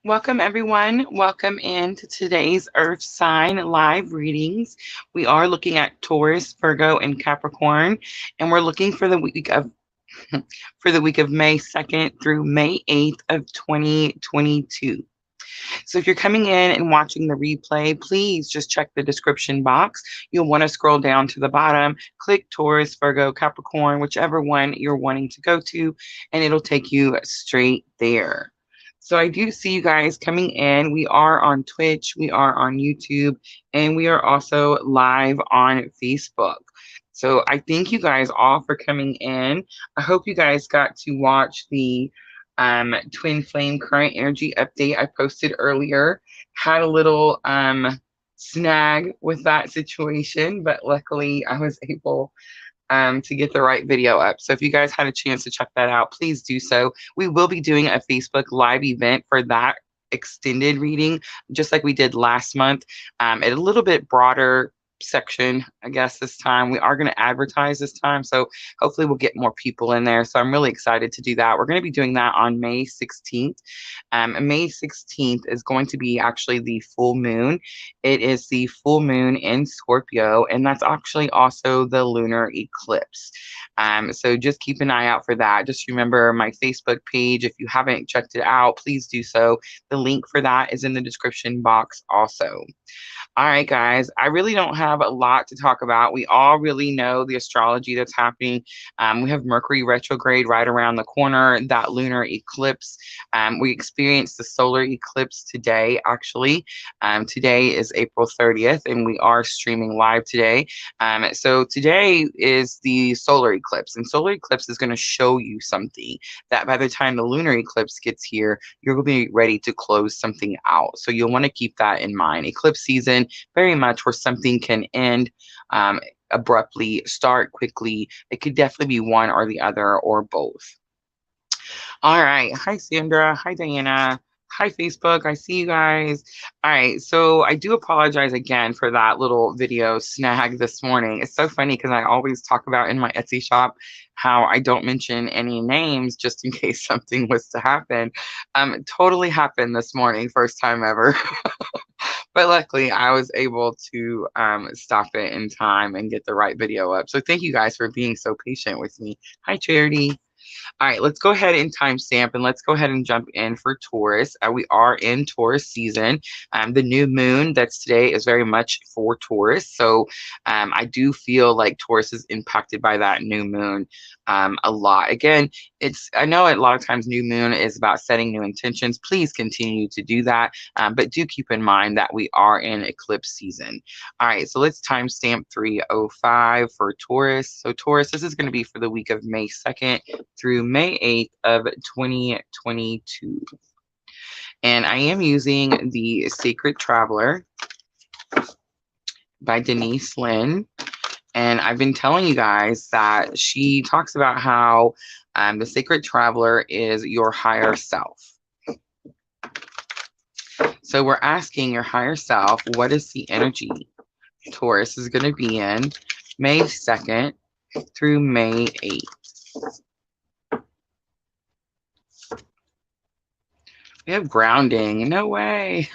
Welcome, everyone. Welcome into today's Earth sign live readings. We are looking at Taurus, Virgo, and Capricorn, and we're looking for the week of May 2nd through May 8th of 2022. So if you're coming in and watching the replay, please just check the description box. You'll want to scroll down to the bottom, click Taurus, Virgo, Capricorn, whichever one you're wanting to go to, and it'll take you straight there. So I do see you guys coming in. We are on Twitch, we are on YouTube, and we are also live on Facebook. So I thank you guys all for coming in. I hope you guys got to watch the twin flame current energy update I posted earlier. Had a little snag with that situation, but luckily I was able to get the right video up. So if you guys had a chance to check that out, please do so. We will be doing a Facebook live event for that extended reading, just like we did last month, at a little bit broader section, I guess this time. We are going to advertise this time, so hopefully we'll get more people in there. So I'm really excited to do that. We're going to be doing that on May 16th. May 16th is going to be actually the full moon. It is the full moon in Scorpio, and that's actually also the lunar eclipse. So just keep an eye out for that. Just remember my Facebook page. If you haven't checked it out, please do so. The link for that is in the description box also. All right, guys, I really don't have a lot to talk about. We all really know the astrology that's happening. We have Mercury retrograde right around the corner, that lunar eclipse. We experienced the solar eclipse today, actually. Today is April 30th, and we are streaming live today. So today is the solar eclipse, and solar eclipse is going to show you something that by the time the lunar eclipse gets here, you're going to be ready to close something out. So you'll want to keep that in mind. Eclipse season, very much where something can end abruptly, start quickly. It could definitely be one or the other or both. All right. Hi, Sandra. Hi, Diana. Hi, Facebook. I see you guys. All right. So I do apologize again for that little video snag this morning. It's so funny because I always talk about in my Etsy shop how I don't mention any names just in case something was to happen. It totally happened this morning, first time ever. But luckily, I was able to stop it in time and get the right video up. So thank you guys for being so patient with me. Hi, Charity. All right, let's go ahead and timestamp and let's go ahead and jump in for Taurus. We are in Taurus season. The new moon that's today is very much for Taurus. So I do feel like Taurus is impacted by that new moon a lot. Again, I know a lot of times new moon is about setting new intentions. Please continue to do that. But do keep in mind that we are in eclipse season. All right, so let's timestamp 3:05 for Taurus. So Taurus, this is going to be for the week of May 2nd through May 8th of 2022. And I am using the Sacred Traveler by Denise Lynn. And I've been telling you guys that she talks about how the Sacred Traveler is your higher self. So we're asking your higher self, what is the energy Taurus is going to be in May 2nd through May 8th? We have grounding. No way.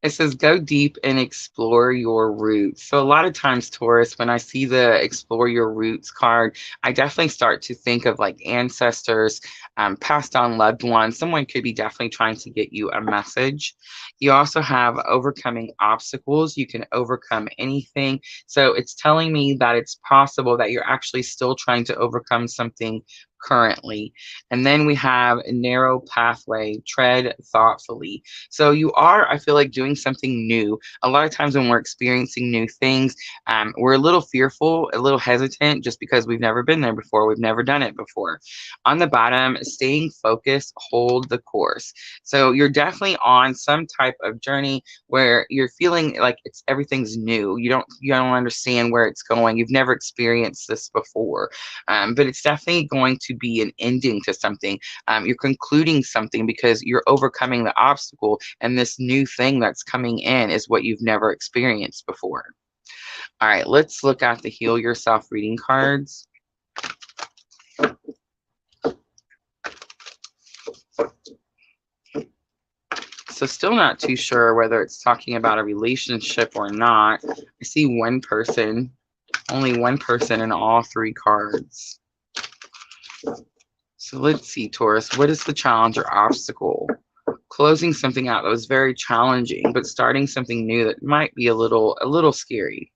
It says go deep and explore your roots. So a lot of times, Taurus, when I see the explore your roots card, I definitely start to think of like ancestors, passed on loved ones. Someone could be definitely trying to get you a message. You also have overcoming obstacles. You can overcome anything. So it's telling me that it's possible that you're actually still trying to overcome something currently. And then we have a narrow pathway, tread thoughtfully. So you are, I feel like, doing something new. A lot of times when we're experiencing new things, we're a little fearful, a little hesitant, just because we've never been there before. We've never done it before. On the bottom, staying focused, hold the course. So you're definitely on some type of journey where you're feeling like everything's new. You don't understand where it's going. You've never experienced this before. But it's definitely going to be an ending to something. You're concluding something because you're overcoming the obstacle, and this new thing that's coming in is what you've never experienced before. All right, let's look at the Heal Yourself reading cards. So still not too sure whether it's talking about a relationship or not. I see one person, only one person in all three cards. So let's see, Taurus, what is the challenge or obstacle? Closing something out that was very challenging, but starting something new that might be a little scary.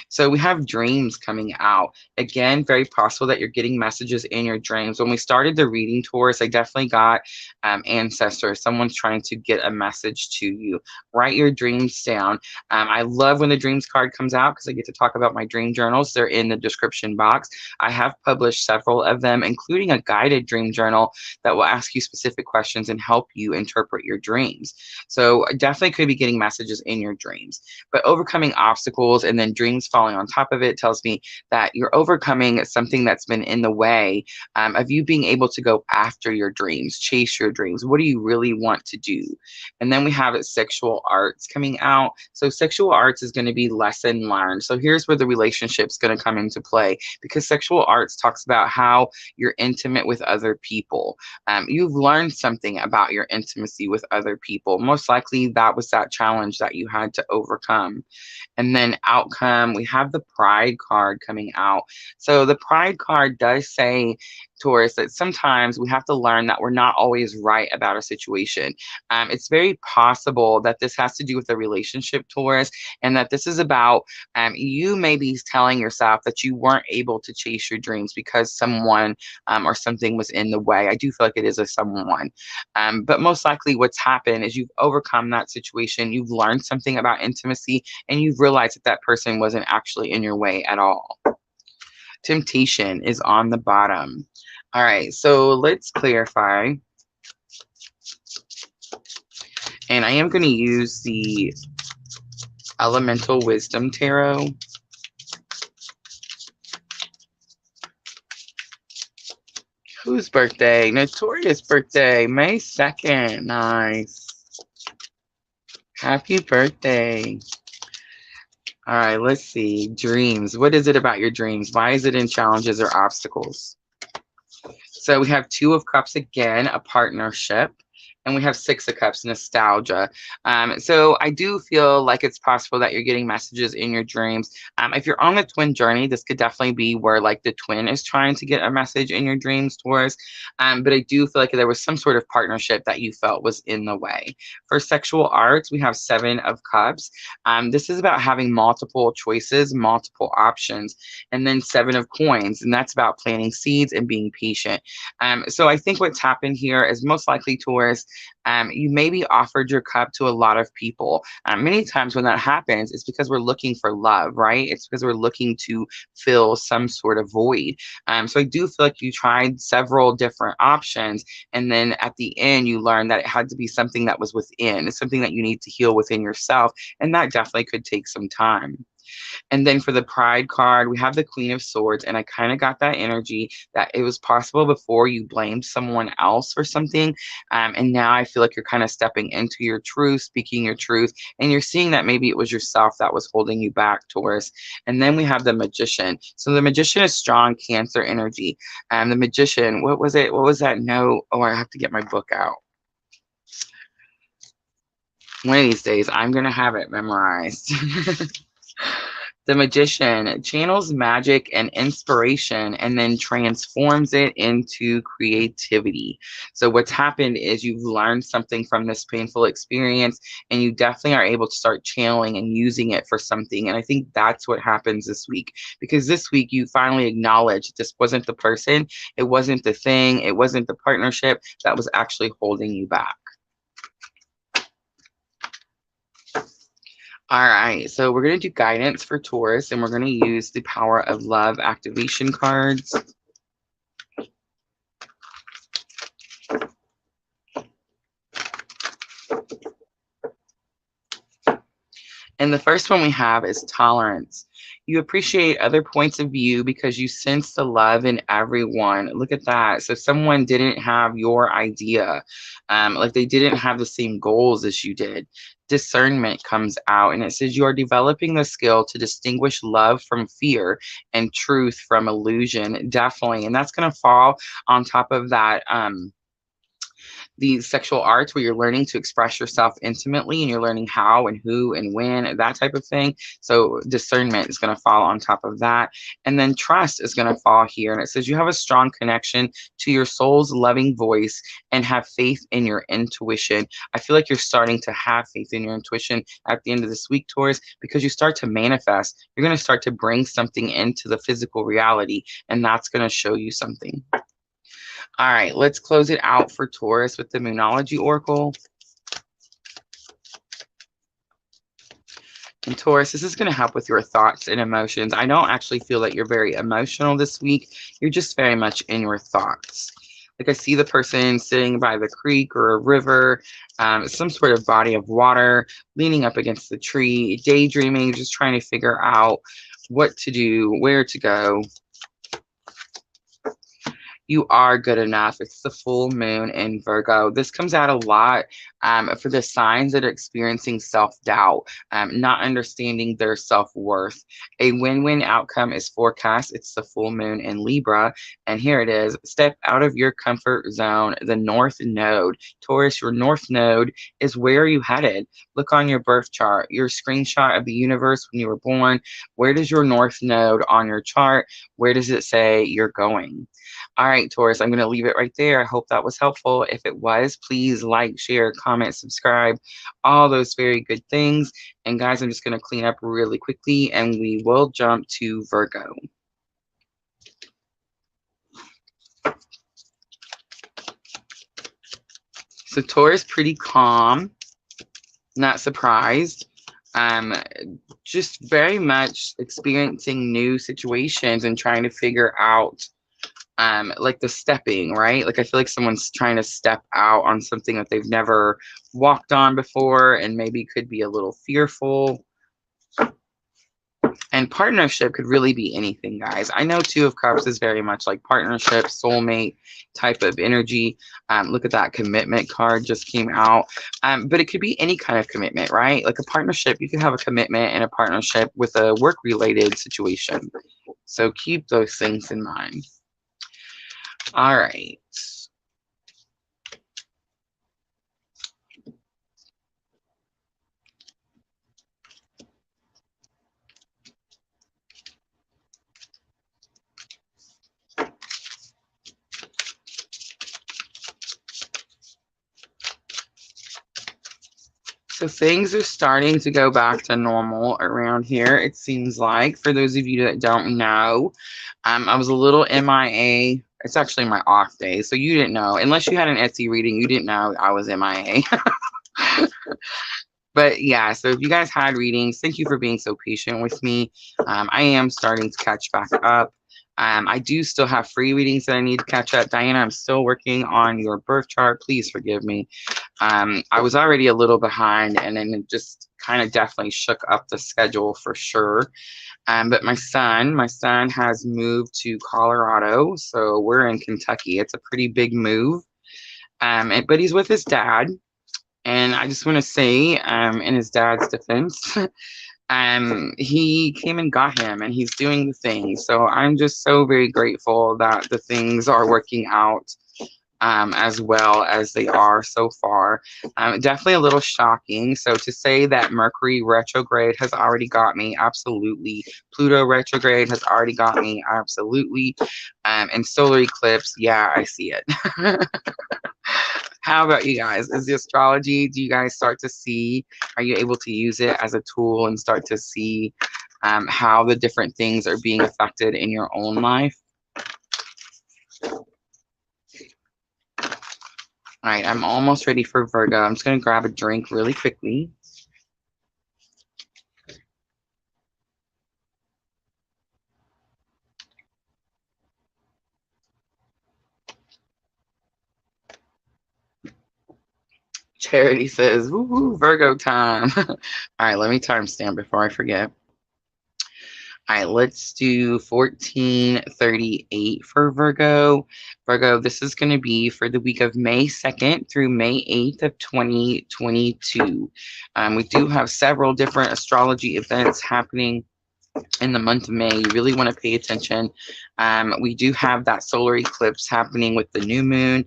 So we have dreams coming out. Again, very possible that you're getting messages in your dreams. When we started the reading tours, I definitely got ancestors. Someone's trying to get a message to you. Write your dreams down. I love when the dreams card comes out because I get to talk about my dream journals. They're in the description box. I have published several of them, including a guided dream journal that will ask you specific questions and help you interpret your dreams. So definitely could be getting messages in your dreams. But overcoming obstacles and then dreams falling on top of it tells me that you're overcoming something that's been in the way of you being able to go after your dreams, chase your dreams. What do you really want to do? And then we have sexual arts coming out. So sexual arts is going to be lesson learned. So here's where the relationship's going to come into play, because sexual arts talks about how you're intimate with other people. You've learned something about your intimacy with other people. Most likely that was that challenge that you had to overcome. And then outcome, we have the pride card coming out. So the pride card does say, Taurus, that sometimes we have to learn that we're not always right about a situation. It's very possible that this has to do with the relationship, Taurus, and that this is about you maybe telling yourself that you weren't able to chase your dreams because someone or something was in the way. I do feel like it is a someone. But most likely what's happened is you've overcome that situation. You've learned something about intimacy, and you've realized that that person wasn't actually in your way at all. Temptation is on the bottom. All right, so let's clarify. And I am going to use the Elemental Wisdom Tarot. Whose birthday? Notorious birthday, May 2nd. Nice. Happy birthday. All right, let's see. Dreams. What is it about your dreams? Why is it in challenges or obstacles? So we have Two of Cups again, a partnership. And we have Six of Cups, nostalgia. So I do feel like it's possible that you're getting messages in your dreams. If you're on the twin journey, this could definitely be where like the twin is trying to get a message in your dreams towards. But I do feel like there was some sort of partnership that you felt was in the way. For sexual arts, we have Seven of Cups. This is about having multiple choices, multiple options, and then Seven of Coins. And that's about planting seeds and being patient. So I think what's happened here is most likely towards you maybe offered your cup to a lot of people. Many times when that happens, it's because we're looking for love, right? It's because we're looking to fill some sort of void. So I do feel like you tried several different options, and then at the end, you learned that it had to be something that was within. It's something that you need to heal within yourself, and that definitely could take some time. And then for the pride card, we have the Queen of Swords, and I kind of got that energy that it was possible before you blamed someone else for something. And now I feel like you're kind of stepping into your truth, speaking your truth, and you're seeing that maybe it was yourself that was holding you back, Taurus. And then we have the Magician. So the Magician is strong Cancer energy. The Magician, what was it? What was that note? Oh, I have to get my book out. One of these days, I'm going to have it memorized. The Magician channels magic and inspiration and then transforms it into creativity. So what's happened is you've learned something from this painful experience, and you definitely are able to start channeling and using it for something. And I think that's what happens this week, because this week you finally acknowledge this wasn't the person, it wasn't the thing, it wasn't the partnership that was actually holding you back. All right, so we're going to do guidance for Taurus, and we're going to use the Power of Love activation cards. And the first one we have is tolerance. You appreciate other points of view because you sense the love in everyone. Look at that. So someone didn't have your idea. Like they didn't have the same goals as you did. Discernment comes out, and it says you are developing the skill to distinguish love from fear and truth from illusion. Definitely. And that's going to fall on top of that these sexual arts where you're learning to express yourself intimately and you're learning how and who and when, that type of thing. So discernment is going to fall on top of that. And then trust is going to fall here. And it says you have a strong connection to your soul's loving voice and have faith in your intuition. I feel like you're starting to have faith in your intuition at the end of this week, Taurus, because you start to manifest. You're going to start to bring something into the physical reality, and that's going to show you something. All right, let's close it out for Taurus with the Moonology Oracle. And Taurus, this is going to help with your thoughts and emotions. I don't actually feel that you're very emotional this week. You're just very much in your thoughts. Like I see the person sitting by the creek or a river, some sort of body of water, leaning up against the tree, daydreaming, just trying to figure out what to do, where to go. You are good enough. It's the full moon in Virgo. This comes out a lot for the signs that are experiencing self-doubt, not understanding their self-worth. A win-win outcome is forecast. It's the full moon in Libra. And here it is. Step out of your comfort zone, the North Node. Taurus, your North Node is where you headed. Look on your birth chart, your screenshot of the universe when you were born. Where does your North Node on your chart? Where does it say you're going? All right, Taurus, I'm going to leave it right there. I hope that was helpful. If it was, please like, share, comment, subscribe, all those very good things. And guys, I'm just going to clean up really quickly and we will jump to Virgo. So Taurus, pretty calm, not surprised. Just very much experiencing new situations and trying to figure out like the stepping, right? Like I feel like someone's trying to step out on something that they've never walked on before and maybe could be a little fearful. And partnership could really be anything, guys. I know Two of Cups is very much like partnership, soulmate type of energy. Look at that commitment card just came out. But it could be any kind of commitment, right? Like a partnership, you could have a commitment and a partnership with a work-related situation. So keep those things in mind. All right. So things are starting to go back to normal around here, it seems like. For those of you that don't know, I was a little MIA. It's actually my off day, so you didn't know. Unless you had an Etsy reading, you didn't know I was MIA. But yeah, so if you guys had readings, thank you for being so patient with me. I am starting to catch back up. I do still have free readings that I need to catch up. Diana, I'm still working on your birth chart. Please forgive me. I was already a little behind, and then it just kind of definitely shook up the schedule for sure. But my son has moved to Colorado, so we're in Kentucky. It's a pretty big move. But he's with his dad. And I just want to say, in his dad's defense, he came and got him and he's doing the thing. So I'm just so very grateful that the things are working out as well as they are so far. Definitely a little shocking. So to say that Mercury retrograde has already got me, absolutely. Pluto retrograde has already got me, absolutely. And solar eclipse, yeah, I see it. How about you guys? Is the astrology, do you guys start to see, are you able to use it as a tool and start to see how the different things are being affected in your own life? All right, I'm almost ready for Virgo. I'm just going to grab a drink really quickly. Charity says, woo, Virgo time. All right, let me timestamp before I forget. All right, let's do 1438 for Virgo. Virgo, this is going to be for the week of May 2nd through May 8th of 2022. We do have several different astrology events happening in the month of May, you really want to pay attention. We do have that solar eclipse happening with the new moon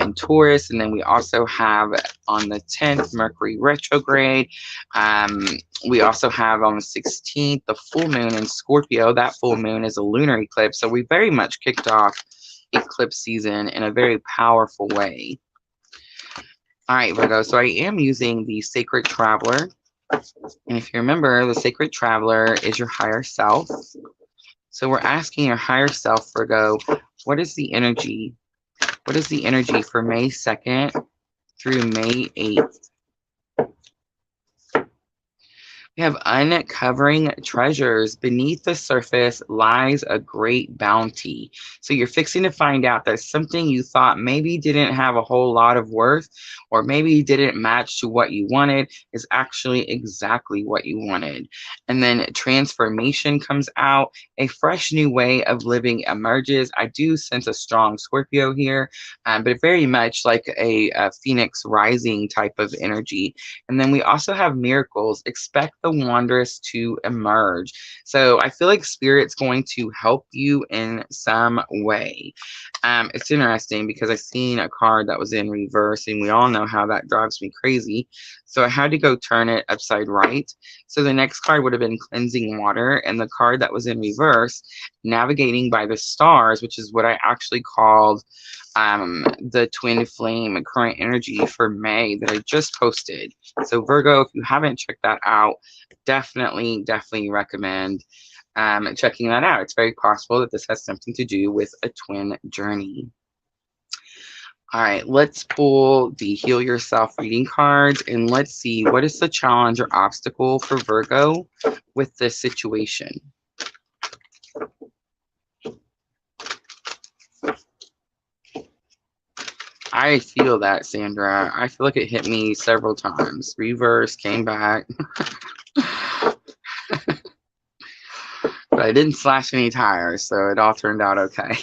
in Taurus, and then we also have on the 10th Mercury retrograde. Um, we also have on the 16th the full moon in Scorpio. That full moon is a lunar eclipse, so we very much kicked off eclipse season in a very powerful way. All right, Virgo, so I am using the Sacred Traveler. And if you remember, the Sacred Traveler is your higher self. So we're asking your higher self, Virgo, what is the energy? What is the energy for May 2nd through May 8th? We have uncovering treasures. Beneath the surface lies a great bounty. So you're fixing to find out that something you thought maybe didn't have a whole lot of worth, or maybe didn't match to what you wanted, is actually exactly what you wanted. And then transformation comes out. A fresh new way of living emerges. I do sense a strong Scorpio here, but very much like a phoenix rising type of energy. And then we also have miracles. Expect the wondrous to emerge. So I feel like Spirit's going to help you in some way. It's interesting because I've seen a card that was in reverse, and we all know how that drives me crazy. So I had to go turn it upside right. So the next card would have been cleansing water, and the card that was in reverse, navigating by the stars, which is what I actually called the twin flame current energy for May that I just posted. So Virgo, if you haven't checked that out, definitely recommend checking that out. It's very possible that this has something to do with a twin journey. All right, let's pull the Heal Yourself reading cards, and let's see what is the challenge or obstacle for Virgo with this situation. I feel that, Sandra. I feel like it hit me several times. Reverse, came back. But I didn't slash any tires, so it all turned out okay.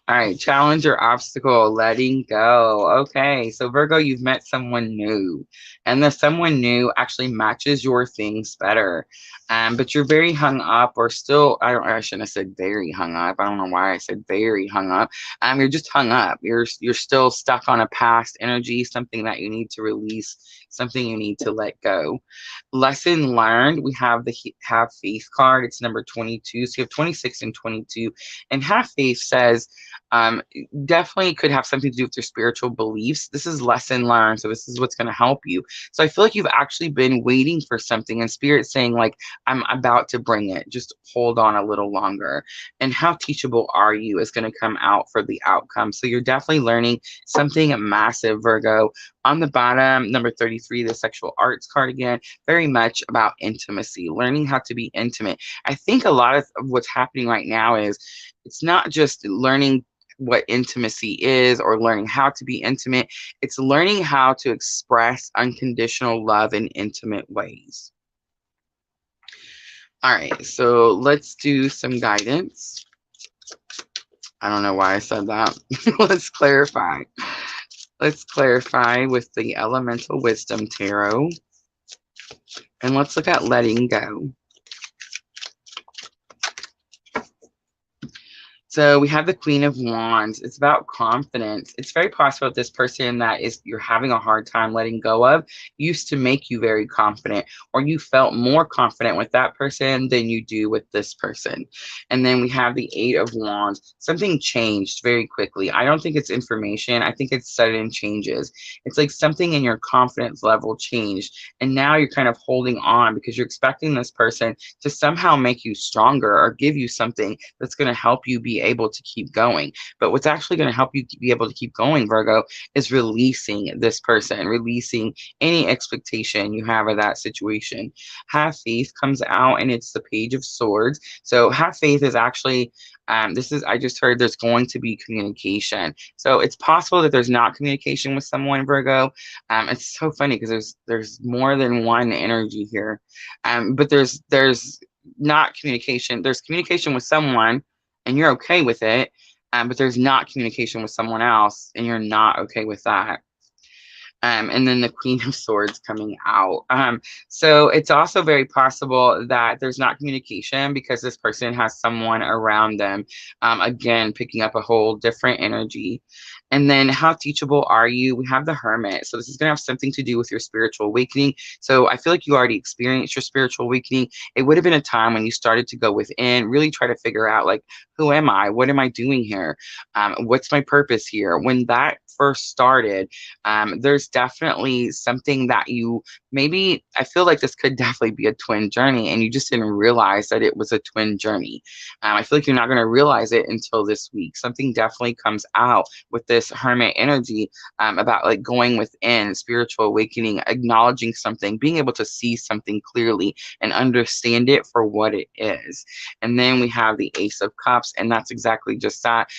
All right, challenge or obstacle, letting go. Okay, so Virgo, you've met someone new, and the someone new actually matches your things better. But you're very hung up, or still, I shouldn't have said very hung up. I don't know why I said very hung up. You're just hung up. You're still stuck on a past energy, something that you need to release, something you need to let go. Lesson learned, we have the Have Faith card. It's number 22. So you have 26 and 22. And Have Faith says, definitely could have something to do with your spiritual beliefs. This is lesson learned, so this is what's going to help you. So I feel like you've actually been waiting for something, and Spirit saying, like, I'm about to bring it, just hold on a little longer. And how teachable are you is going to come out for the outcome. So you're definitely learning something massive, Virgo. On the bottom, number 33, the sexual arts card again, very much about intimacy, learning how to be intimate. I think a lot of what's happening right now is it's not just learning what intimacy is or learning how to be intimate. It's learning how to express unconditional love in intimate ways. All right, so let's do some guidance. I don't know why I said that. Let's clarify. Let's clarify with the Elemental Wisdom Tarot. And let's look at letting go. So we have the Queen of Wands. It's about confidence. It's very possible that this person that you're having a hard time letting go of used to make you very confident, or you felt more confident with that person than you do with this person. And then we have the Eight of Wands. Something changed very quickly. I don't think it's information. I think it's sudden changes. It's like something in your confidence level changed, and now you're kind of holding on because you're expecting this person to somehow make you stronger or give you something that's going to help you be able to keep going. But what's actually going to help you be able to keep going, Virgo, is releasing this person, releasing any expectation you have of that situation. Have Faith comes out, and it's the Page of Swords. So Have Faith is actually I just heard there's going to be communication. So it's possible that there's not communication with someone, Virgo. It's so funny because there's more than one energy here. But there's not communication. There's communication with someone, and you're okay with it. But there's not communication with someone else, and you're not okay with that. And then the Queen of Swords coming out. So it's also very possible that there's not communication because this person has someone around them. Again, picking up a whole different energy. And then how teachable are you? We have the Hermit. So this is going to have something to do with your spiritual awakening. So I feel like you already experienced your spiritual awakening. It would have been a time when you started to go within, really try to figure out, like, who am I? What am I doing here? What's my purpose here? When that first started, there's definitely something that you maybe, I feel like this could definitely be a twin journey, and you just didn't realize that it was a twin journey. I feel like you're not going to realize it until this week. Something definitely comes out with this Hermit energy, about like going within, spiritual awakening, acknowledging something, being able to see something clearly and understand it for what it is. And then we have the Ace of Cups, and that's exactly just that,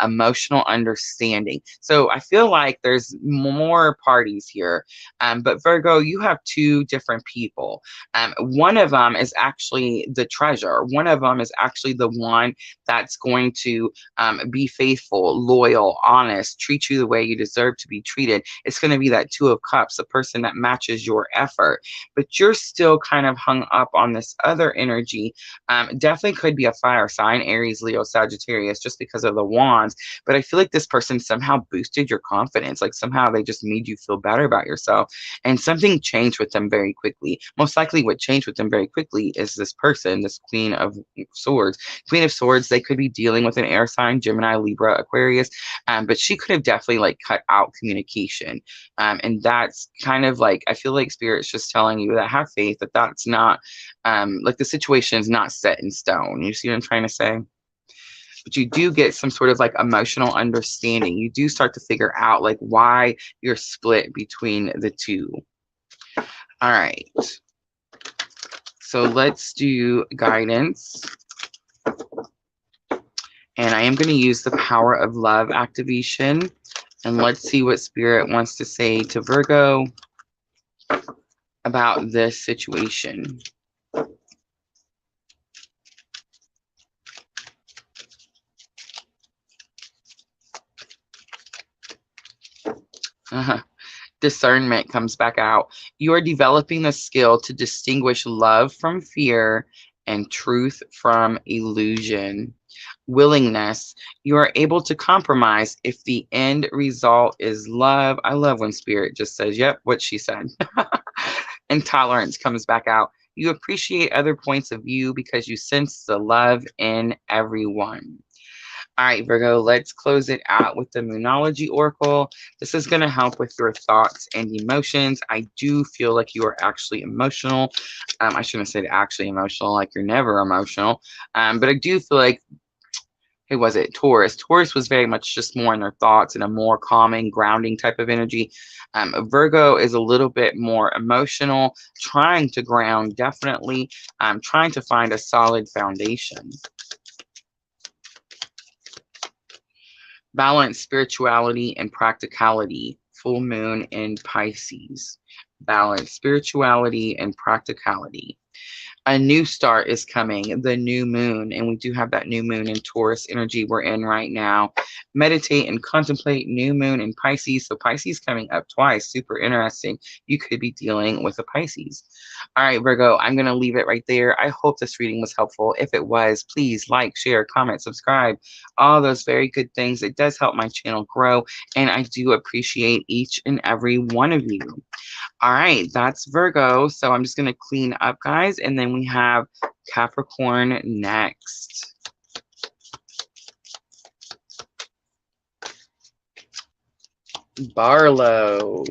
emotional understanding. So I feel like there's more parties here. But Virgo, you have two different people. One of them is actually the treasure. One of them is actually the one that's going to be faithful, loyal, honest, treat you the way you deserve to be treated. It's going to be that Two of Cups, the person that matches your effort. But you're still kind of hung up on this other energy. Definitely could be a fire sign, Aries, Leo, Sagittarius, just because of the wands. But I feel like this person somehow boosted your confidence. Like somehow they just made you feel better about yourself. And something changed with them very quickly. Most likely what changed with them very quickly is this person, this Queen of Swords. Queen of Swords, they could be dealing with an air sign, Gemini, Libra, Aquarius. But she could have definitely like cut out communication. And that's kind of like, I feel like Spirit's just telling you that have faith that that's not, like the situation is not set in stone. You see what I'm trying to say? But you do get some sort of like emotional understanding. You do start to figure out like why you're split between the two. All right. So let's do guidance. And I am going to use the Power of Love activation. And let's see what Spirit wants to say to Virgo about this situation. Discernment comes back out. You are developing the skill to distinguish love from fear and truth from illusion. Willingness. You are able to compromise if the end result is love. I love when Spirit just says, yep, what she said. And tolerance comes back out. You appreciate other points of view because you sense the love in everyone. All right, Virgo, let's close it out with the Moonology Oracle. This is going to help with your thoughts and emotions. I do feel like you are actually emotional. I shouldn't have said actually emotional, like you're never emotional. But I do feel like, who was it? Taurus. Taurus was very much just more in their thoughts and a more calming, grounding type of energy. Virgo is a little bit more emotional, trying to ground, definitely, trying to find a solid foundation. Balance spirituality and practicality. Full moon in Pisces. Balance spirituality and practicality. A new start is coming, the new moon, and we do have that new moon in Taurus energy we're in right now. Meditate and contemplate new moon in Pisces. So Pisces coming up twice, super interesting. You could be dealing with a Pisces. All right, Virgo, I'm going to leave it right there. I hope this reading was helpful. If it was, please like, share, comment, subscribe, all those very good things. It does help my channel grow, and I do appreciate each and every one of you. All right, that's Virgo. So I'm just going to clean up, guys. And then we have Capricorn next. Barlow.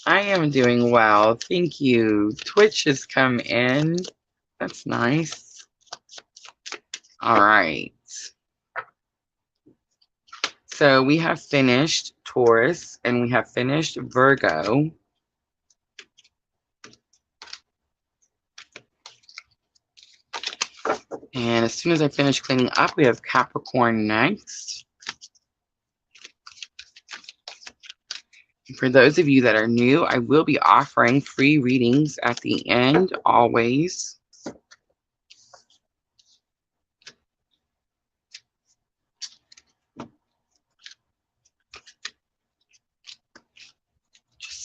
I am doing well. Thank you. Twitch has come in. That's nice. All right. So we have finished Taurus and we have finished Virgo. And as soon as I finish cleaning up, we have Capricorn next. For those of you that are new, I will be offering free readings at the end, always.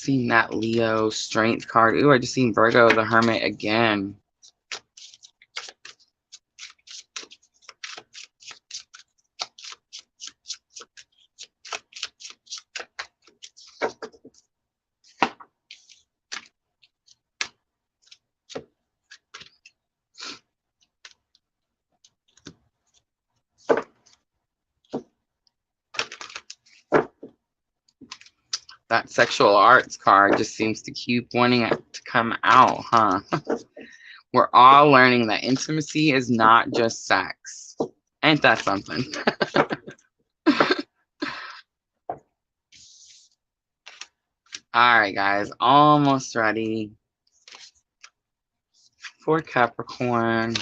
seen that Leo strength card. Ooh, I just seen Virgo the Hermit again. That sexual arts card just seems to keep wanting it to come out, huh? We're all learning that intimacy is not just sex. Ain't that something? All right, guys, almost ready for Capricorn.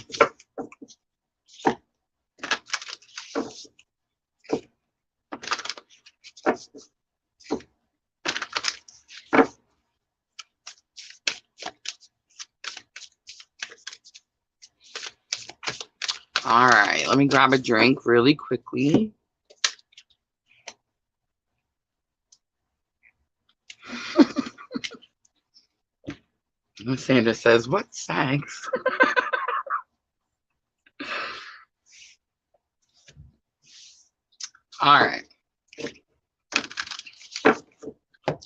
All right, let me grab a drink really quickly. Sandra says, what sex? All right.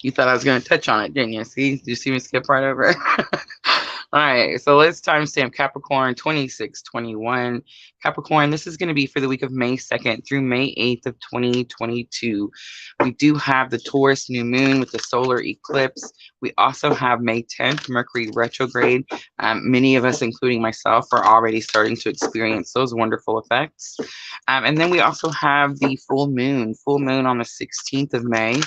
You thought I was going to touch on it, didn't you? See? Did you see me skip right over it? All right, so let's timestamp Capricorn 2621. Capricorn, this is going to be for the week of May 2nd through May 8th of 2022. We do have the Taurus new moon with the solar eclipse. We also have May 10th, Mercury retrograde. Many of us, including myself, are already starting to experience those wonderful effects. And then we also have the full moon on the 16th of May.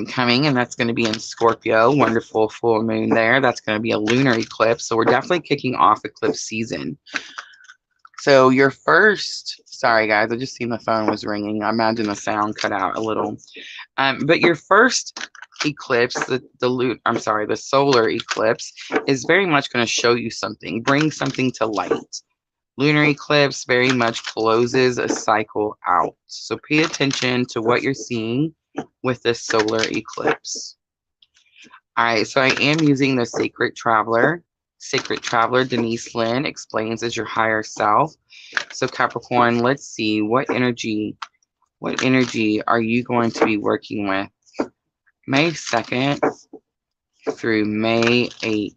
Coming, and that's going to be in Scorpio. Wonderful full moon there. That's going to be a lunar eclipse. So we're definitely kicking off eclipse season. So your first, sorry guys, I just seen the phone was ringing. I imagine the sound cut out a little. But your first eclipse, the solar eclipse, is very much going to show you something, bring something to light. Lunar eclipse very much closes a cycle out. So pay attention to what you're seeing with this solar eclipse. All right, so I am using the Sacred Traveler. Sacred Traveler, Denise Lynn, explains as your higher self. So Capricorn, let's see, what energy are you going to be working with May 2nd through May 8th?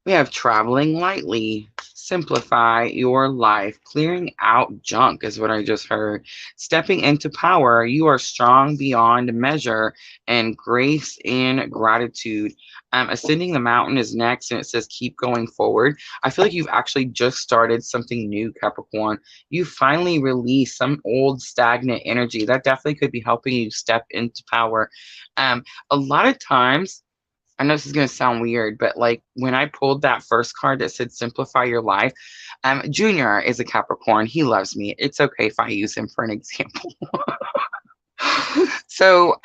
We have traveling lightly. Simplify your life. Clearing out junk is what I just heard. Stepping into power. You are strong beyond measure, and grace and gratitude. Ascending the mountain is next, and it says keep going forward. I feel like you've actually just started something new, Capricorn. You finally released some old stagnant energy. That definitely could be helping you step into power. A lot of times, I know this is going to sound weird, but like when I pulled that first card that said simplify your life, Junior is a Capricorn. He loves me. It's okay if I use him for an example. So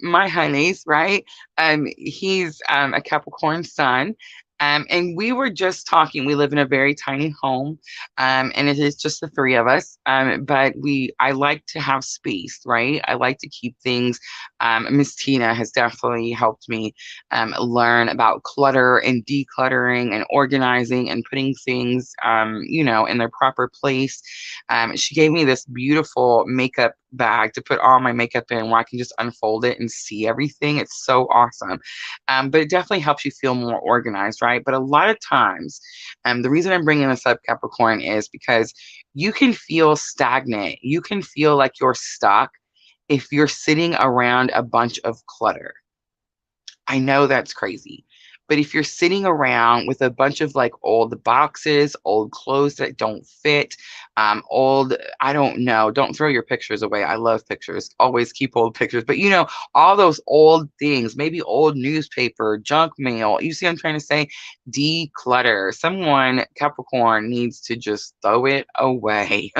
my honeys, right? He's a Capricorn sun. And we were just talking. We live in a very tiny home, and it is just the three of us. But I like to have space, right? I like to keep things. Miss Tina has definitely helped me learn about clutter and decluttering and organizing and putting things, in their proper place. She gave me this beautiful makeup bag to put all my makeup in where I can just unfold it and see everything. It's so awesome. But it definitely helps you feel more organized, right? But a lot of times, the reason I'm bringing this up, Capricorn, is because you can feel stagnant. You can feel like you're stuck if you're sitting around a bunch of clutter. I know that's crazy. But if you're sitting around with a bunch of like old boxes, old clothes that don't fit, I don't know, don't throw your pictures away. I love pictures. Always keep old pictures. But all those old things, maybe old newspaper, junk mail. You see what I'm trying to say? Declutter. Someone, Capricorn, needs to just throw it away.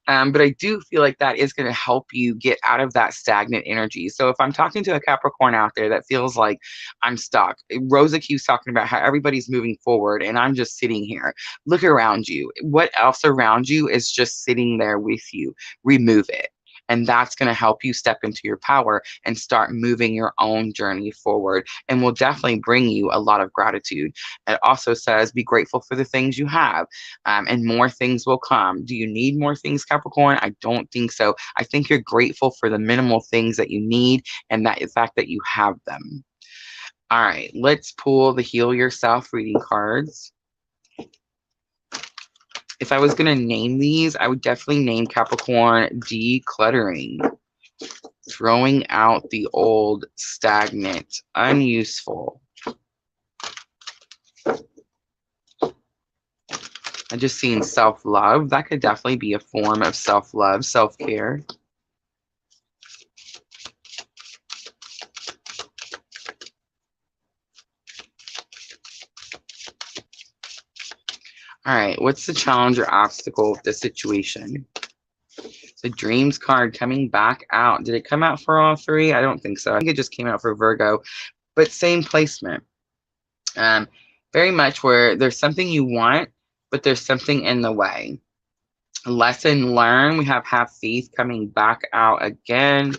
But I do feel like that is going to help you get out of that stagnant energy. So if I'm talking to a Capricorn out there that feels like I'm stuck, Rosa keeps talking about how everybody's moving forward and I'm just sitting here. Look around you. What else around you is just sitting there with you? Remove it. And that's going to help you step into your power and start moving your own journey forward and will definitely bring you a lot of gratitude. It also says be grateful for the things you have, and more things will come. Do you need more things, Capricorn? I don't think so. I think you're grateful for the minimal things that you need and that the fact that you have them. All right, let's pull the Heal Yourself reading cards. If I was going to name these, I would definitely name Capricorn decluttering, throwing out the old, stagnant, unuseful. I'm just seeing self-love. That could definitely be a form of self-love, self-care. All right, what's the challenge or obstacle of the situation? The Dreams card coming back out. Did it come out for all three? I don't think so. I think it just came out for Virgo, but same placement. Very much where there's something you want, but there's something in the way. Lesson learned. We have faith coming back out again.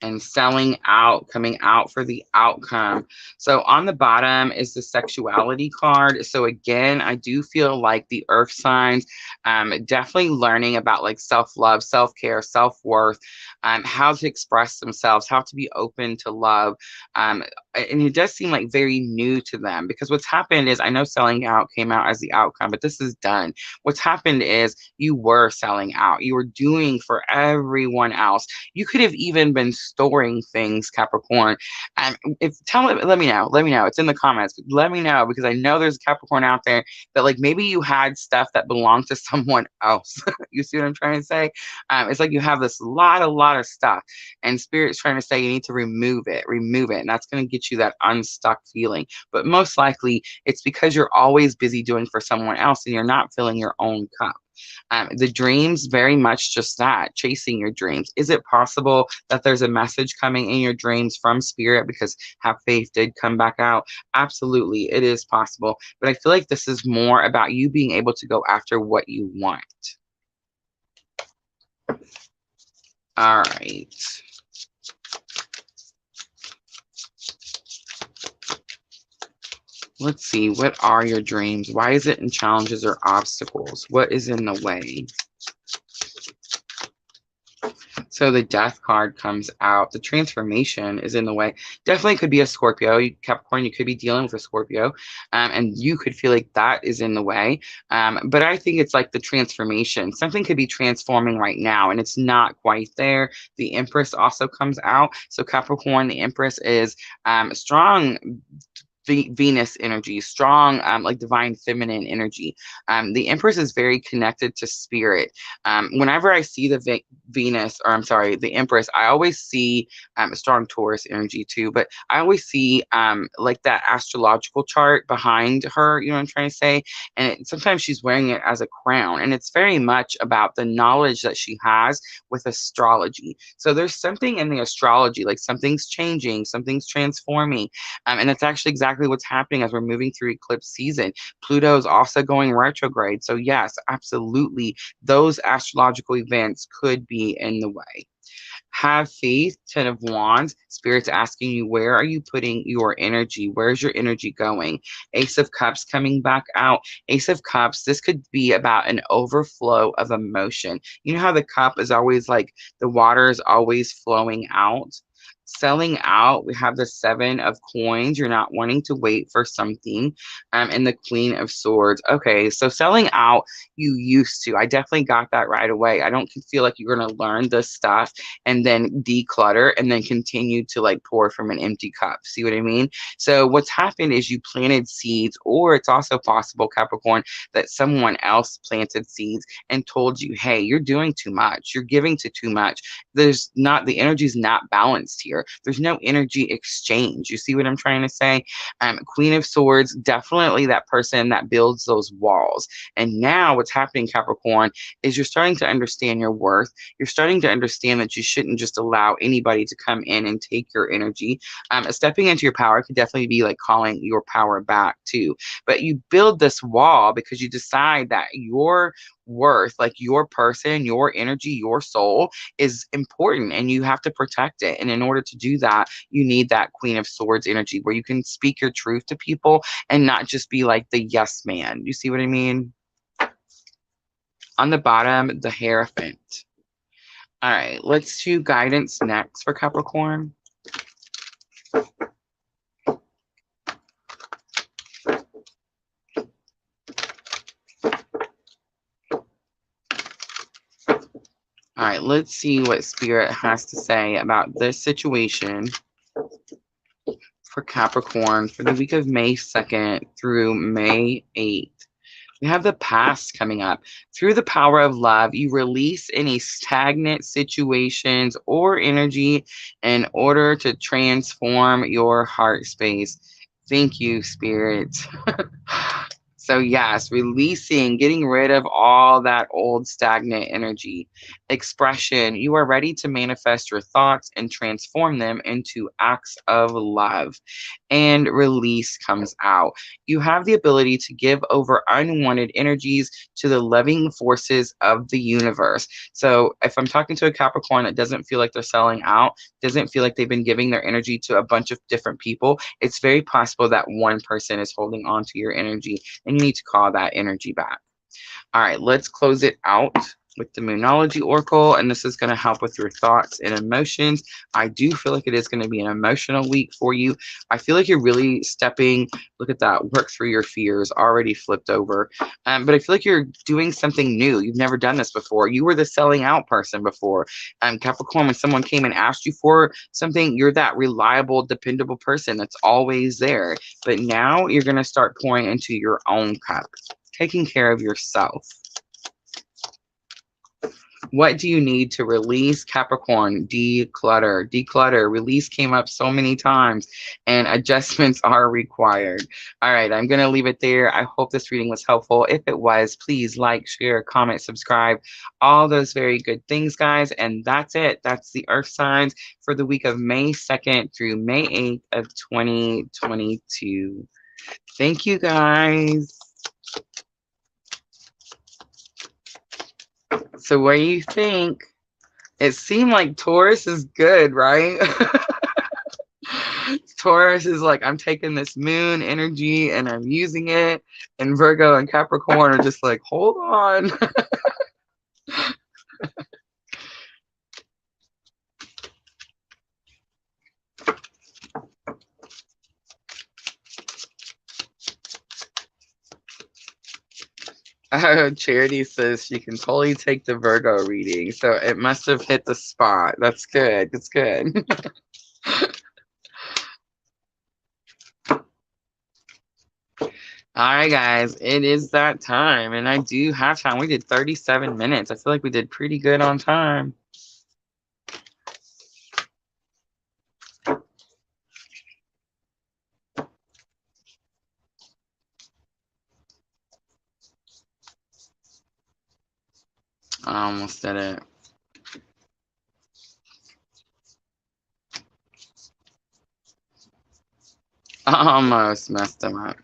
And selling out, coming out for the outcome. So on the bottom is the sexuality card. So again, I do feel like the earth signs, definitely learning about like self-love, self-care, self-worth, how to express themselves, how to be open to love. And it does seem like very new to them because what's happened is, I know selling out came out as the outcome, but this is done. What's happened is you were selling out. You were doing for everyone else. You could have even been storing things, Capricorn. And let me know. Let me know. It's in the comments. Let me know because I know there's a Capricorn out there that like maybe you had stuff that belonged to someone else. You see what I'm trying to say? It's like you have this lot of stuff, and Spirit's trying to say you need to remove it, and that's going to get you that unstuck feeling. But most likely, it's because you're always busy doing for someone else, and you're not filling your own cup. The dreams, very much just that, chasing your dreams. Is it possible that there's a message coming in your dreams from Spirit because Have Faith did come back out? Absolutely, it is possible. But I feel like this is more about you being able to go after what you want. All right. Let's see, what are your dreams? Why is it in challenges or obstacles? What is in the way? So the Death card comes out. The transformation is in the way. Definitely could be a Scorpio. Capricorn, you could be dealing with a Scorpio. And you could feel like that is in the way. But I think it's like the transformation. Something could be transforming right now, and it's not quite there. The Empress also comes out. So Capricorn, the Empress is strong Venus energy, strong, like divine feminine energy. The Empress is very connected to spirit. Whenever I see the Venus, or I'm sorry, the Empress, I always see a strong Taurus energy too, but I always see like that astrological chart behind her, you know what I'm trying to say? And sometimes she's wearing it as a crown, and it's very much about the knowledge that she has with astrology. So there's something in the astrology, like something's changing, something's transforming, and it's actually exactly what's happening as we're moving through eclipse season. Pluto is also going retrograde. So yes, absolutely, those astrological events could be in the way. Have faith, 10 of Wands. Spirit's asking you, where are you putting your energy? Where's your energy going? Ace of Cups coming back out. Ace of Cups, this could be about an overflow of emotion. You know how the cup is always like, the water is always flowing out? Selling out, we have the 7 of Coins. You're not wanting to wait for something. And the Queen of Swords. Okay, so selling out, you used to. I definitely got that right away. I don't feel like you're going to learn this stuff and then declutter and then continue to like pour from an empty cup. See what I mean? So what's happened is you planted seeds, or it's also possible, Capricorn, that someone else planted seeds and told you, hey, you're doing too much. You're giving to too much. The energy's not balanced here. here. There's no energy exchange. You see what I'm trying to say? Queen of Swords, definitely that person that builds those walls. And now what's happening, Capricorn, is you're starting to understand your worth. You're starting to understand that you shouldn't just allow anybody to come in and take your energy. Stepping into your power could definitely be like calling your power back too. But you build this wall because you decide that your worth, like your person, your energy, your soul is important and you have to protect it. And in order to do that, you need that Queen of Swords energy where you can speak your truth to people and not just be like the yes man. You see what I mean? On the bottom, the Hierophant. All right, let's do guidance next for Capricorn. All right, let's see what Spirit has to say about this situation for Capricorn for the week of May 2nd through May 8th. We have the past coming up. Through the power of love, you release any stagnant situations or energy in order to transform your heart space. Thank you, Spirit. So yes, releasing, getting rid of all that old stagnant energy. Expression, you are ready to manifest your thoughts and transform them into acts of love. And release comes out. You have the ability to give over unwanted energies to the loving forces of the universe. So if I'm talking to a Capricorn that doesn't feel like they're selling out, doesn't feel like they've been giving their energy to a bunch of different people, it's very possible that one person is holding on to your energy and you need to call that energy back. All right, let's close it out with the Moonology Oracle, and this is going to help with your thoughts and emotions. I do feel like it is going to be an emotional week for you. I feel like you're really stepping, look at that, work through your fears, already flipped over. But I feel like you're doing something new. You've never done this before. You were the selling out person before. Capricorn, when someone came and asked you for something, you're that reliable, dependable person that's always there. But now you're going to start pouring into your own cup, taking care of yourself. What do you need to release, Capricorn? Declutter. Declutter. Release came up so many times and adjustments are required. All right, I'm going to leave it there. I hope this reading was helpful. If it was, please like, share, comment, subscribe, all those very good things, guys. And that's it. That's the Earth signs for the week of May 2nd through May 8th of 2022. Thank you, guys. So what do you think? It seemed like Taurus is good, right? Taurus is like, I'm taking this moon energy and I'm using it. And Virgo and Capricorn are just like, hold on. Charity says she can totally take the Virgo reading. So it must have hit the spot. That's good. That's good. All right, guys, it is that time. And I do have time. We did 37 minutes. I feel like we did pretty good on time. I almost did it. I almost messed them up.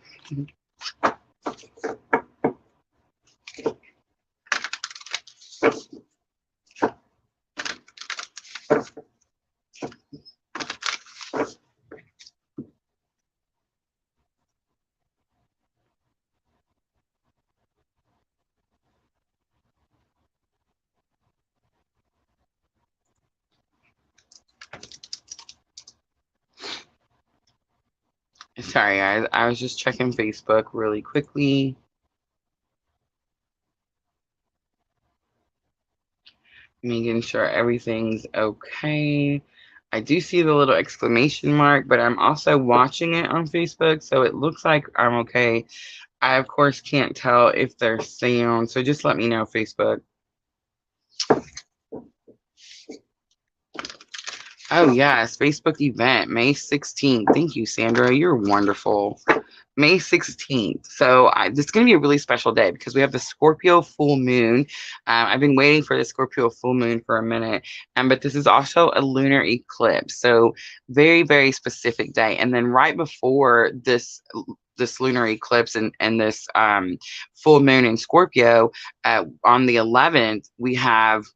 Sorry, guys. I was just checking Facebook really quickly. Making sure everything's okay. I do see the little exclamation mark, but I'm also watching it on Facebook, so it looks like I'm okay. I, of course, can't tell if there's sound, so just let me know, Facebook. Oh, yes. Facebook event, May 16th. Thank you, Sandra. You're wonderful. May 16th. So this is going to be a really special day because we have the Scorpio full moon. I've been waiting for the Scorpio full moon for a minute, but this is also a lunar eclipse. So very, very specific day. And then right before this lunar eclipse and this full moon in Scorpio, on the 11th, we have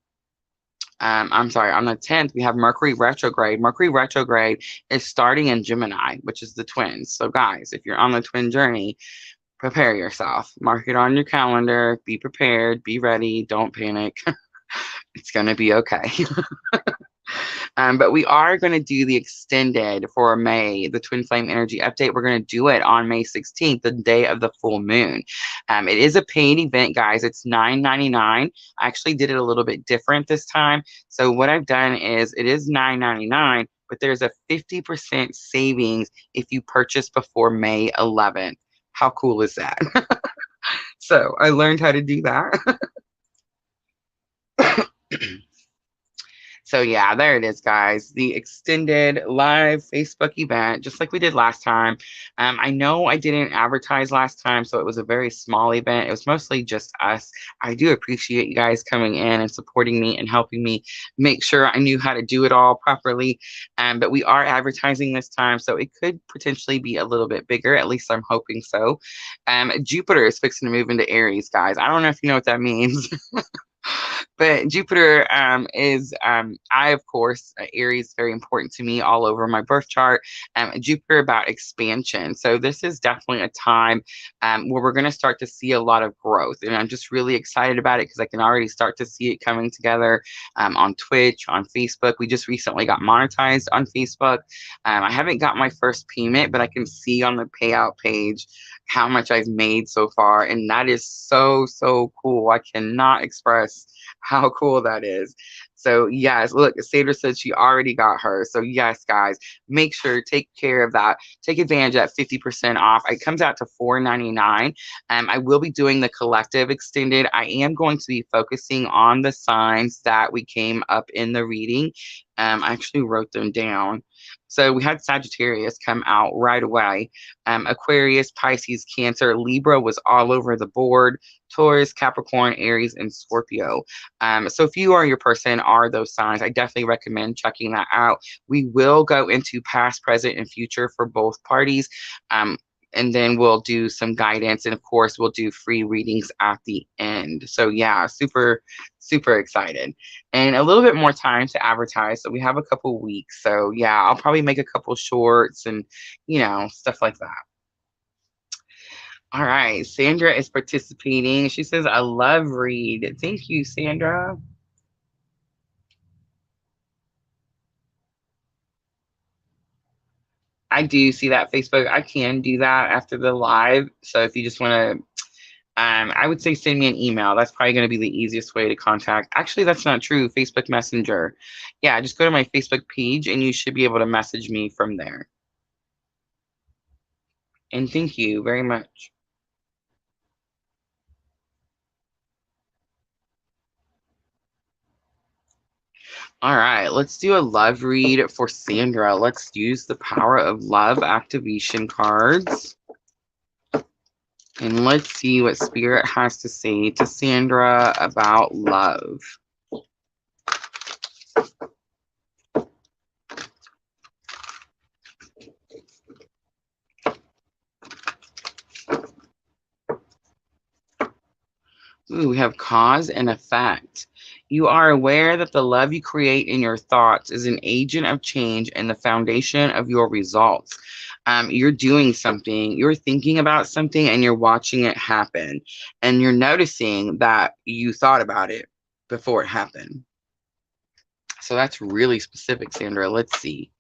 I'm sorry, on the 10th, we have Mercury retrograde. Mercury retrograde is starting in Gemini, which is the twins. So, guys, if you're on the twin journey, prepare yourself. Mark it on your calendar. Be prepared. Be ready. Don't panic. It's going to be okay. But we are going to do the extended for May, the Twin Flame Energy Update. We're going to do it on May 16th, the day of the full moon. It is a paid event, guys. It's $9.99. I actually did it a little bit different this time. So what I've done is it is $9.99, but there's a 50% savings if you purchase before May 11th. How cool is that? So I learned how to do that. So yeah, there it is, guys. The extended live Facebook event, just like we did last time. I know I didn't advertise last time, so it was a very small event. It was mostly just us. I do appreciate you guys coming in and supporting me and helping me make sure I knew how to do it all properly. But we are advertising this time, so it could potentially be a little bit bigger. At least I'm hoping so. Jupiter is fixing to move into Aries, guys. I don't know if you know what that means. But Jupiter is, I, of course, Aries, very important to me all over my birth chart. Jupiter about expansion. So this is definitely a time where we're going to start to see a lot of growth. And I'm just really excited about it because I can already start to see it coming together on Twitch, on Facebook. We just recently got monetized on Facebook. I haven't got my first payment, but I can see on the payout page how much I've made so far. And that is so, so cool. I cannot express how cool that is. So yes, look, Sandra said she already got her. So yes, guys, make sure take care of that. Take advantage of that 50% off. It comes out to $4.99. I will be doing the collective extended. I am going to be focusing on the signs that we came up in the reading. I actually wrote them down. So we had Sagittarius come out right away. Aquarius, Pisces, Cancer, Libra was all over the board. Taurus, Capricorn, Aries, and Scorpio. So if you or your person are those signs, I definitely recommend checking that out. We will go into past, present, and future for both parties. And then we'll do some guidance. And of course, we'll do free readings at the end. So yeah, super, super excited. And a little bit more time to advertise. So we have a couple weeks. So yeah, I'll probably make a couple shorts and, stuff like that. All right, Sandra is participating. She says, I love read. Thank you, Sandra. I do see that Facebook. I can do that after the live. So if you just want to, I would say send me an email. That's probably going to be the easiest way to contact. Actually, that's not true. Facebook Messenger. Yeah, just go to my Facebook page and you should be able to message me from there. And thank you very much. All right, let's do a love read for Sandra. Let's use the power of love activation cards. And let's see what Spirit has to say to Sandra about love. Ooh, we have cause and effect. You are aware that the love you create in your thoughts is an agent of change and the foundation of your results. You're doing something, you're thinking about something, and you're watching it happen. And you're noticing that you thought about it before it happened. So that's really specific, Sandra. Let's see.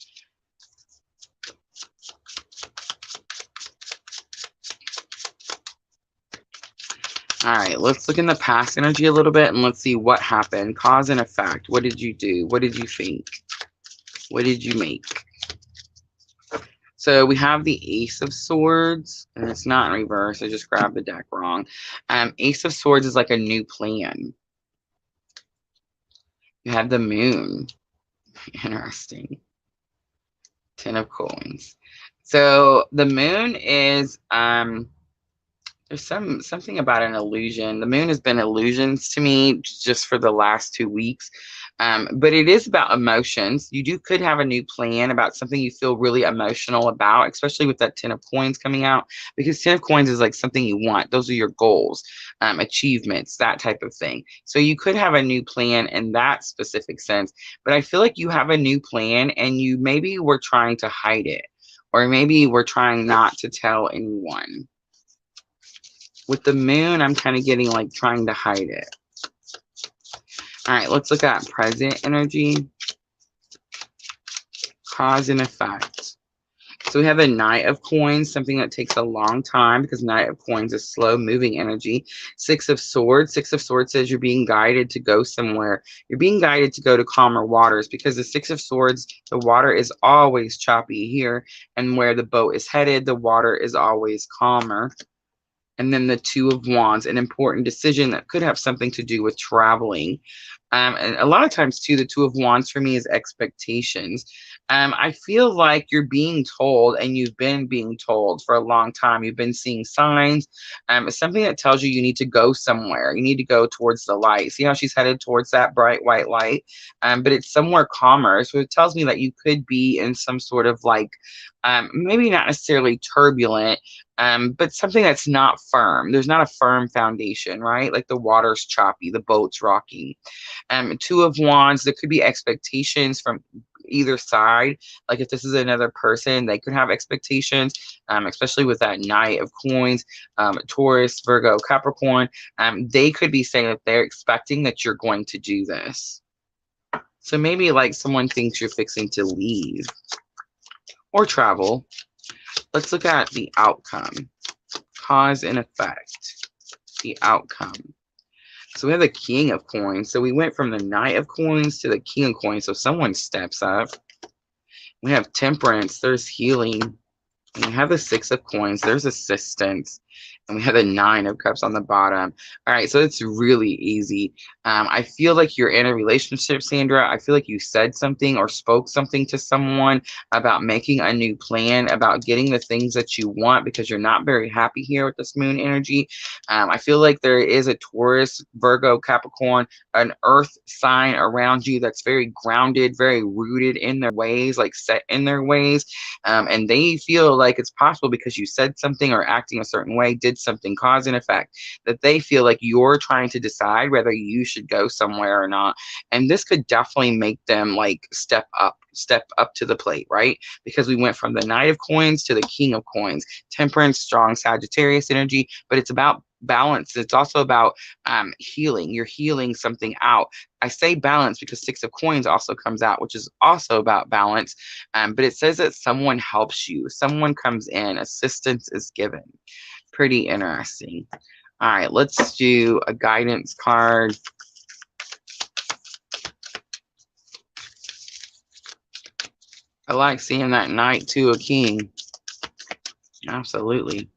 All right, let's look in the past energy a little bit and let's see what happened. Cause and effect. What did you do? What did you think? What did you make? So we have the Ace of Swords, and it's not in reverse. I just grabbed the deck wrong. Ace of Swords is like a new plan. You have the Moon. Interesting. Ten of Coins. So the moon is there's something about an illusion. The moon has been illusions to me just for the last 2 weeks. But it is about emotions. You could have a new plan about something you feel really emotional about, especially with that Ten of Coins coming out, because Ten of Coins is like something you want. Those are your goals, achievements, that type of thing. So you could have a new plan in that specific sense. But I feel like you have a new plan and you maybe were trying to hide it, or maybe we're trying not to tell anyone. With the moon, I'm kind of getting like trying to hide it. All right, let's look at present energy, cause and effect. So we have a Knight of Coins, something that takes a long time because Knight of Coins is slow moving energy. Six of Swords. Six of Swords says you're being guided to go somewhere. You're being guided to go to calmer waters because the Six of Swords, the water is always choppy here. And where the boat is headed, the water is always calmer. And then the Two of Wands, an important decision that could have something to do with traveling. And a lot of times, too, the Two of Wands for me is expectations. I feel like you're being told, and you've been being told for a long time. You've been seeing signs. It's something that tells you need to go somewhere. You need to go towards the light. See how she's headed towards that bright white light? But it's somewhere calmer. So it tells me that you could be in some sort of like, maybe not necessarily turbulent, but something that's not firm. There's not a firm foundation, right? Like the water's choppy, the boat's rocking. Two of Wands, there could be expectations from either side. Like if this is another person, they could have expectations, especially with that Knight of Coins, Taurus, Virgo, Capricorn. They could be saying that they're expecting that you're going to do this. So maybe like someone thinks you're fixing to leave or travel. Let's look at the outcome, cause and effect, the outcome. So we have the King of Coins. So we went from the Knight of Coins to the King of Coins. So someone steps up. We have Temperance. There's healing. And we have the Six of Coins. There's assistance. And we have the Nine of Cups on the bottom. All right, so it's really easy. I feel like you're in a relationship, Sandra. I feel like you said something or spoke something to someone about making a new plan, about getting the things that you want, because you're not very happy here with this moon energy. I feel like there is a Taurus, Virgo, Capricorn, an earth sign around you that's very grounded, very rooted in their ways, like set in their ways. And they feel like it's possible because you said something or acting a certain way, did something, cause and effect, that they feel like you're trying to decide whether you should go somewhere or not. And this could definitely make them like step up to the plate, right? Because we went from the Knight of Coins to the King of Coins. Temperance, strong Sagittarius energy, but it's about balance. It's also about healing. You're healing something out. I say balance because Six of Coins also comes out, which is also about balance. But it says that someone helps you. Someone comes in. Assistance is given. Pretty interesting. All right, let's do a guidance card. I like seeing that Knight to a King. Absolutely.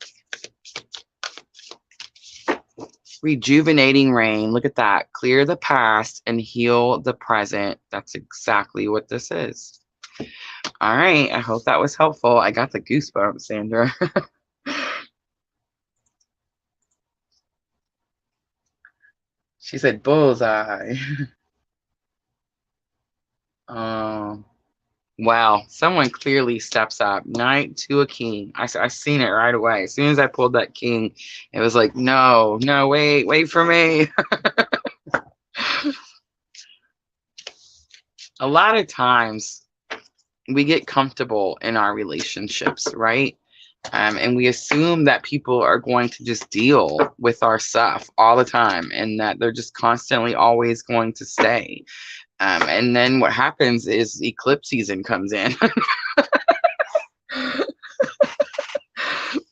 Rejuvenating rain. Look at that. Clear the past and heal the present. That's exactly what this is. All right. I hope that was helpful. I got the goosebumps, Sandra. She said bullseye. Oh, wow. Someone clearly steps up. Knight to a King. I seen it right away. As soon as I pulled that King, it was like, no, wait for me. A lot of times we get comfortable in our relationships, right? And we assume that people are going to just deal with our stuff all the time and that they're just constantly always going to stay. And then what happens is eclipse season comes in.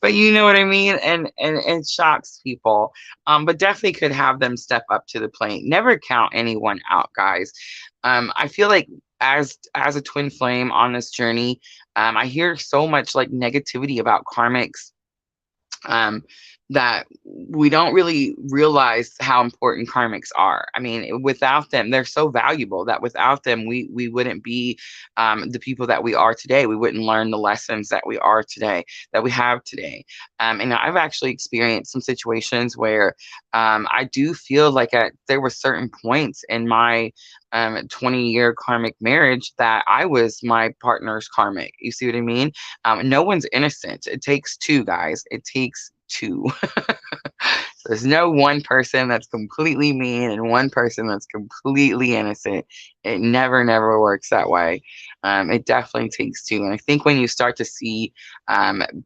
But you know what I mean? And it shocks people. But definitely could have them step up to the plate. Never count anyone out, guys. I feel like as a twin flame on this journey, I hear so much like negativity about karmics. that we don't really realize how important karmics are. I mean, without them, they're so valuable that without them, we wouldn't be the people that we are today. We wouldn't learn the lessons that we are today, that we have today. And I've actually experienced some situations where I do feel like there were certain points in my 20-year karmic marriage that I was my partner's karmic. You see what I mean? No one's innocent. It takes two, guys. It takes two. There's no one person that's completely mean and one person that's completely innocent. It never, never works that way. It definitely takes two. And I think when you start to see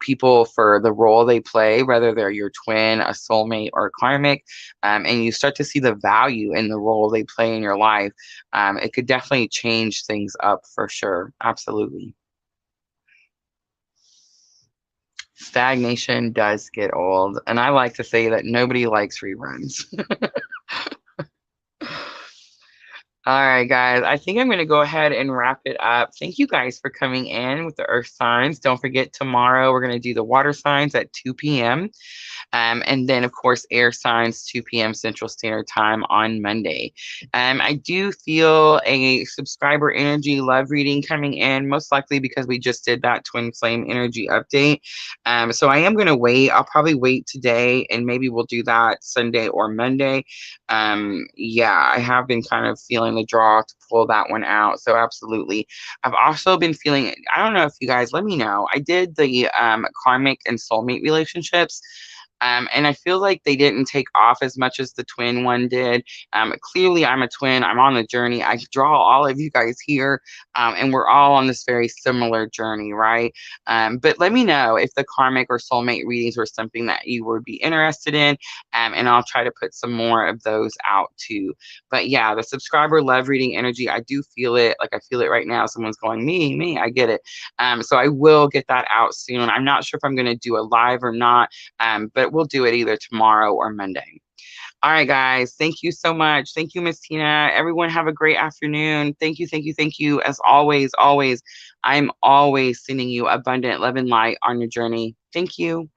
people for the role they play, whether they're your twin, a soulmate, or a karmic, and you start to see the value in the role they play in your life, it could definitely change things up for sure. Absolutely. Stagnation does get old, and I like to say that nobody likes reruns. All right, guys, I think I'm going to go ahead and wrap it up. Thank you guys for coming in with the earth signs. Don't forget, tomorrow we're going to do the water signs at 2 p.m. And then, of course, air signs, 2 p.m. Central Standard Time on Monday. I do feel a subscriber energy love reading coming in, most likely because we just did that twin flame energy update. So I am going to wait. I'll probably wait today, and maybe we'll do that Sunday or Monday. Yeah, I have been kind of feeling the draw to pull that one out. So absolutely. I've also been feeling, I don't know if you guys, let me know. I did the karmic and soulmate relationships. And I feel like they didn't take off as much as the twin one did. Clearly, I'm a twin. I'm on the journey. I draw all of you guys here, and we're all on this very similar journey, right? But let me know if the karmic or soulmate readings were something that you would be interested in, and I'll try to put some more of those out too. But yeah, the subscriber love reading energy, I do feel it. Like I feel it right now. Someone's going, me, I get it. So I will get that out soon. I'm not sure if I'm going to do a live or not, but we'll do it either tomorrow or Monday. All right, guys. Thank you so much. Thank you, Miss Tina. Everyone have a great afternoon. Thank you, thank you, thank you. As always, I'm always sending you abundant love and light on your journey. Thank you.